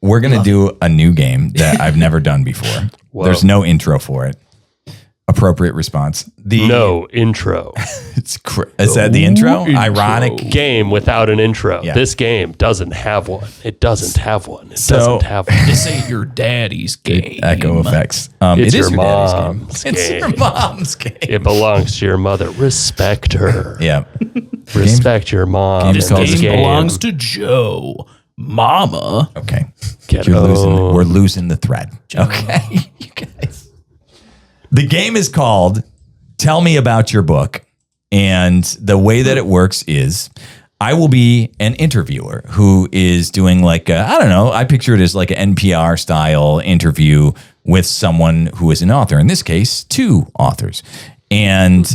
we're going to do a new game that I've never done before. Whoa. There's no intro for it. Appropriate response. No intro. Is that the intro? Ironic. Game without an intro. Yeah. This game doesn't have one. It doesn't have one. It So- doesn't have one. This ain't your daddy's game. Echo effects. It's It is your daddy's game. mom's It's game. your mom's game. It belongs to your mother. Respect her. Yeah. Respect your mom. This in game this Game belongs to Joe. Mama. Okay. Get We're owned. losing the thread. Okay. You guys. The game is called Tell Me About Your Book. And the way that it works is I will be an interviewer who is doing like, I don't know, I picture it as like an NPR style interview with someone who is an author. In this case, 2 authors. And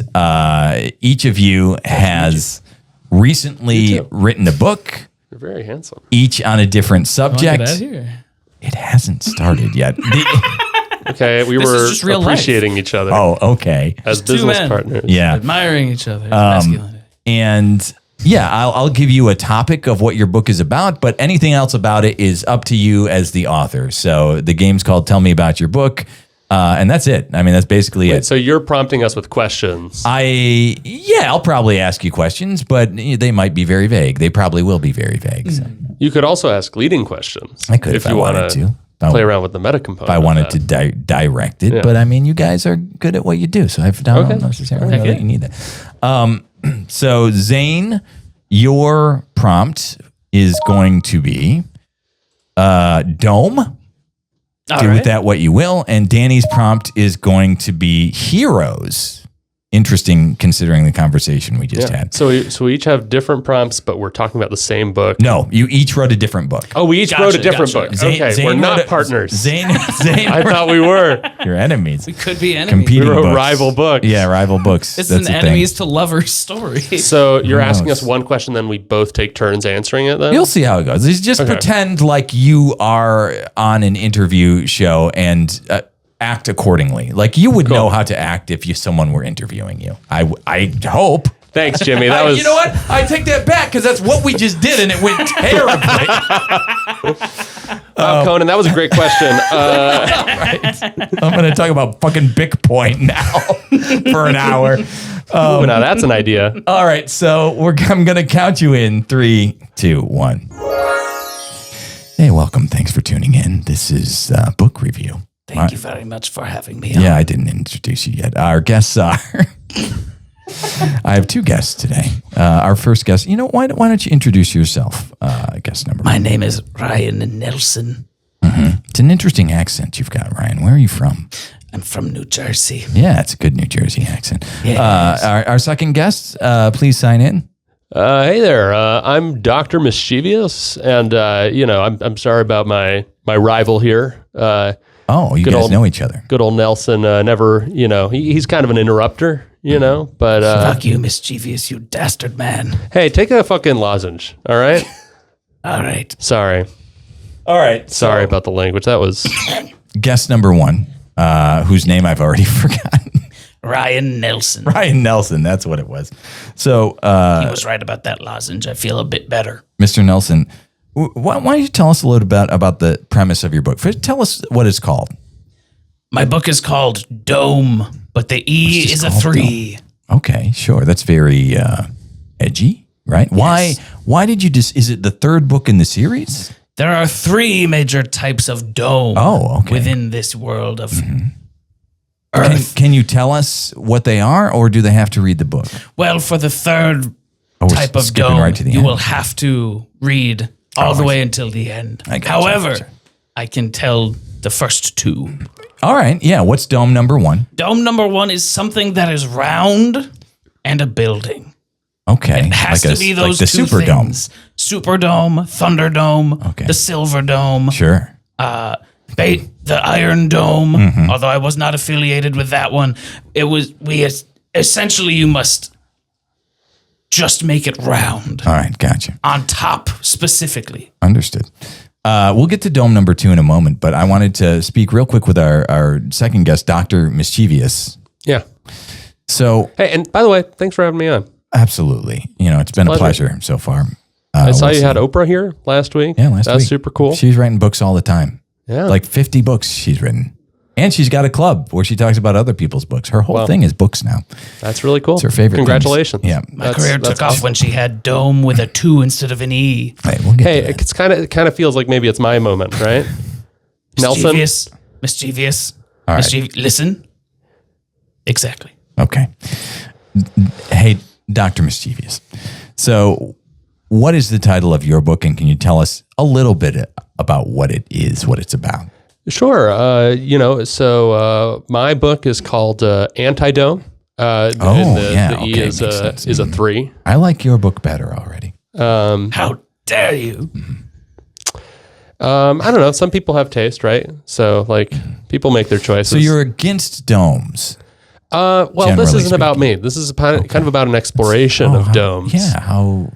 each of you has recently written a book, You're very handsome. each on a different subject. Get out here. It hasn't started yet. Okay, we This were is just real life. appreciating each other Oh, okay. as Two business men. partners. Yeah. Admiring each other. Masculinity. And yeah, I'll give you a topic of what your book is about, but anything else about it is up to you as the author. So the game's called Tell Me About Your Book. And that's it. I mean, that's basically it. So you're prompting us with questions. I'll probably ask you questions, but they might be very vague. They probably will be very vague. So You could also ask leading questions. I could if I wanted to. Play around with the meta component. If I wanted to direct it, Yeah. but I mean, you guys are good at what you do, so I don't necessarily know that you need that. So Zane, your prompt is going to be Dome. Do with that what you will. And Danny's prompt is going to be heroes. Interesting considering the conversation we just had. So we each have different prompts, but we're talking about the same book. No, you each wrote a different book. Oh, we each wrote a different gotcha. book. Zane- Okay, Zane we're wrote not a- partners. Zane I thought we were. your enemies. We could be enemies. Competing We wrote books. rival books. Yeah, rival books. It's That's an the thing. enemies to lovers story. So you're asking knows? us one question, then we both take turns answering it. Then You'll see how it goes. Just Okay. pretend like you are on an interview show and act accordingly. Like you would know how to act if someone were interviewing you. I hope. Thanks, Jimmy. That was. You know what? I take that back because that's what we just did, and it went terribly. Wow, Conan, that was a great question. I'm going to talk about fucking Bic Point now for an hour. Ooh, now that's an idea. All right, so I'm going to count you in 3, 2, 1. Hey, welcome. Thanks for tuning in. This is Book Review. Thank you very much for having me. Yeah, I didn't introduce you yet. Our guests are. I have 2 guests today. Our first guest. You know, why don't you introduce yourself? Guest number 1. My name is Ryan Nelson. It's an interesting accent you've got, Ryan. Where are you from? I'm from New Jersey. Yeah, it's a good New Jersey accent. Yes. Our second guest. Please sign in. Hey there. I'm Dr. Mischievous, and I'm sorry about my rival here. Oh, you Good guys old- know each other. Good old Nelson. Never. He's kind of an interrupter. But Fuck you, mischievous, you dastard man. hey, take a fucking lozenge. All right. All right. Sorry. All right. Sorry about the language. That was. Guest number 1, whose name I've already forgotten. Ryan Nelson. Ryan Nelson. That's what it was. So, He was right about that lozenge. I feel a bit better. Mr. Nelson, why don't you tell us a little bit about the premise of your book? First, tell us what it's called. My book is called Dome, but the E just is a called 3. Okay, sure. That's very edgy, right? Yes. Why did you is it the 3rd book in the series? There are 3 major types of dome within this world of Earth. Can you tell us what they are, or do they have to read the book? Well, for the 3rd Oh, we're type of skipping dome, right to the you end. will have to read all the way until the end. I gotcha, However, gotcha. I can tell the first 2. All right, yeah. What's dome number 1? Dome number 1 is something that is round and a building. Okay, It has to be those like the 2 Superdome. things. Superdome, Thunderdome, Okay. the Silverdome, Sure. the Iron Dome. Mm-hmm. Although I was not affiliated with that one, essentially you must just make it round All right, gotcha. on top specifically. Understood. We'll get to dome number 2 in a moment, but I wanted to speak real quick with our second guest, Dr. Mischievous. Yeah. So, Hey, and by the way, thanks for having me on. absolutely. It's been a pleasure so far. I saw we'll you see. had Oprah here last week. Yeah, last week. That's super cool. She's writing books all the time. Yeah. Like 50 books she's written. And she's got a club where she talks about other people's books. Her whole thing is books now. That's really cool. It's her favorite. Congratulations. Things. Yeah. My career took off when she had Dome with a 2 instead of an E. Right, we'll get Hey, to that. it's kind of feels like maybe it's my moment, right? Nelson. Mischievous. All right. Listen. Exactly. Okay. Hey, Dr. Mischievous. So, what is the title of your book, and can you tell us a little bit about what it is, what it's about? Sure. So my book is called Antidome. The E okay, is a 3. I like your book better already. How dare you? I don't know. Some people have taste, right? So like people make their choices. So you're against domes. Well, this generally isn't about me. This is kind of about an exploration of domes. Yeah, how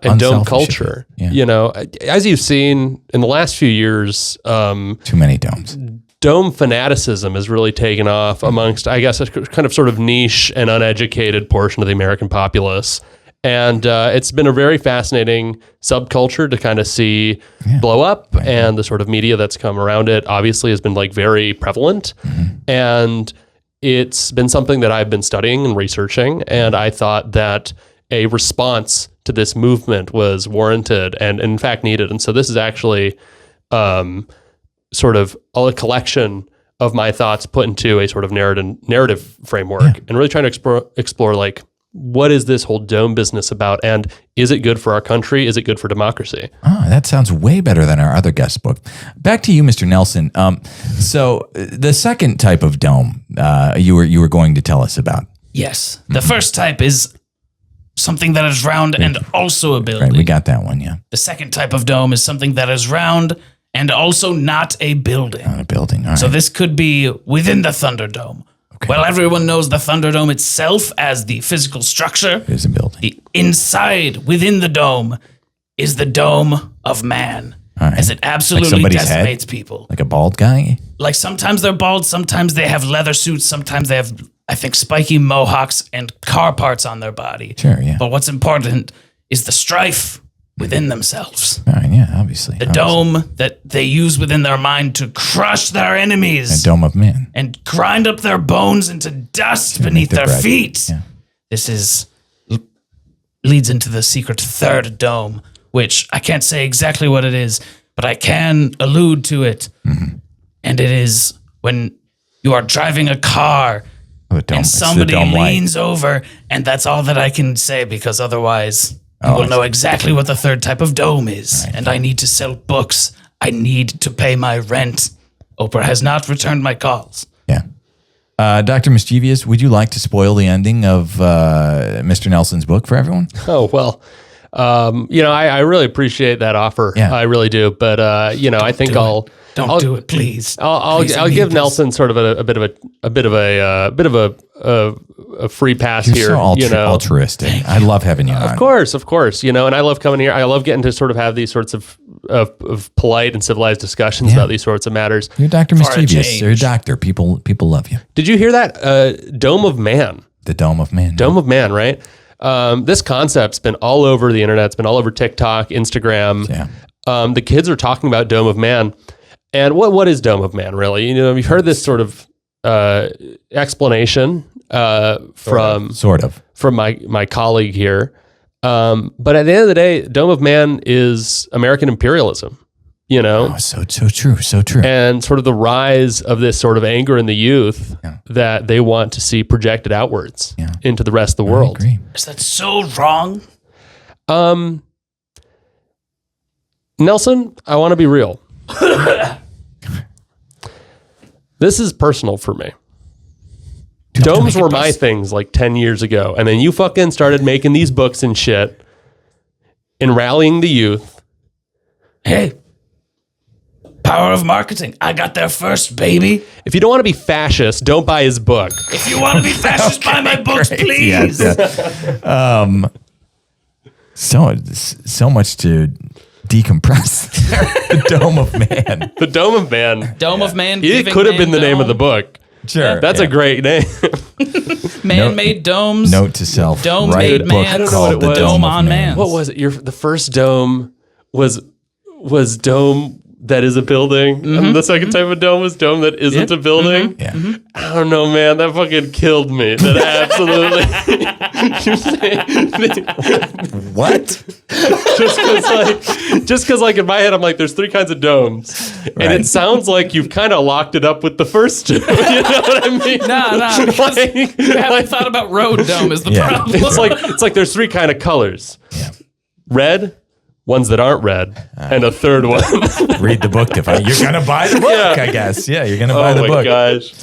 and dome unselfish culture. it is. Yeah. You know, as you've seen in the last few years, Too many domes. dome fanaticism has really taken off amongst, I guess, a kind of sort of niche and uneducated portion of the American populace. And it's been a very fascinating subculture to kind of see blow up, and the sort of media that's come around it obviously has been like very prevalent. And it's been something that I've been studying and researching, and I thought that a response to this movement was warranted and in fact needed. And so this is actually sort of a collection of my thoughts put into a sort of narrative framework, and really trying to explore like, what is this whole dome business about? And is it good for our country? Is it good for democracy? Oh, that sounds way better than our other guest book. Back to you, Mr. Nelson. So the second type of dome you were going to tell us about. Yes. The first type is something that is round and also a building. Right, we got that one, yeah. The second type of dome is something that is round and also not a building. Not a building, all right. So this could be within the Thunderdome. Okay. Well, everyone knows the Thunderdome itself as the physical structure. It is a building. The inside, within the dome, is the dome of man. All right. As it absolutely somebody's decimates head? people. Like a bald guy? Like sometimes they're bald, sometimes they have leather suits, sometimes they have, I think, spiky mohawks and car parts on their body. Sure, yeah. But what's important is the strife within themselves. All right, yeah, obviously. The dome that they use within their mind to crush their enemies. A dome of men. And grind up their bones into dust beneath their their bread. feet. Yeah. This leads into the secret third dome, which I can't say exactly what it is, but I can allude to it. Mm-hmm. And it is when you are driving a car The dome. and It's the somebody dome light. leans over, and that's all that I can say, because otherwise you Oh, will know exactly what the third type of dome is. Right. And I need to sell books. I need to pay my rent. Oprah has not returned my calls. Yeah. Dr. Mischievous, would you like to spoil the ending of Mr. Nelson's book for everyone? Oh, well, I really appreciate that offer. Yeah. I really do. But, I think I'll do it, please. I'll Please, I give need this. Nelson sort of a bit of a free pass You're here. so altruistic. I love having you on. Of course, and I love coming here. I love getting to sort of have these sorts of polite and civilized discussions about these sorts of matters. You're Dr. For a Mischievous. change. You're a doctor. People love you. Did you hear that? Dome of Man. The dome of man. Dome of Man, right? This concept's been all over the internet. It's been all over TikTok, Instagram. Yeah. The kids are talking about Dome of Man. And what is Dome of Man, really? We've heard this sort of explanation from my colleague here. But at the end of the day, Dome of Man is American imperialism, Oh, so true. So true. and sort of the rise of this sort of anger in the youth that they want to see projected outwards into the rest of the world. I agree. Is that so wrong? Nelson, I want to be real. This is personal for me. Domes were my things like 10 years ago. And then you fucking started making these books and shit and rallying the youth. Hey, power of marketing. I got there first, baby. If you don't want to be fascist, don't buy his book. If you want to be fascist, buy my books, please. So much to decompress. The Dome of Man. The Dome of Man. Dome of Man. It could have been the name of the book. Sure. That's a great name. Man-made domes. Note to self. Dome Write made a book man. I don't know called what it The was. Dome Dome of on Man. Man. What was it? The first dome was dome that is a building, and the second type of dome was dome that isn't a building. Yeah. I don't know, man. That fucking killed me. That absolutely. What? just because, like, in my head, I'm like, there's three kinds of domes, and Right. it sounds like you've kind of locked it up with the first two. You know what I mean? No, because you haven't thought about road dome is the Yeah. problem. It's like there's three kind of colors: Yeah. red, ones that aren't red, and a third one. Read the book to find. You're gonna buy the book, Yeah. I guess. Yeah, you're gonna buy Oh the my book. gosh!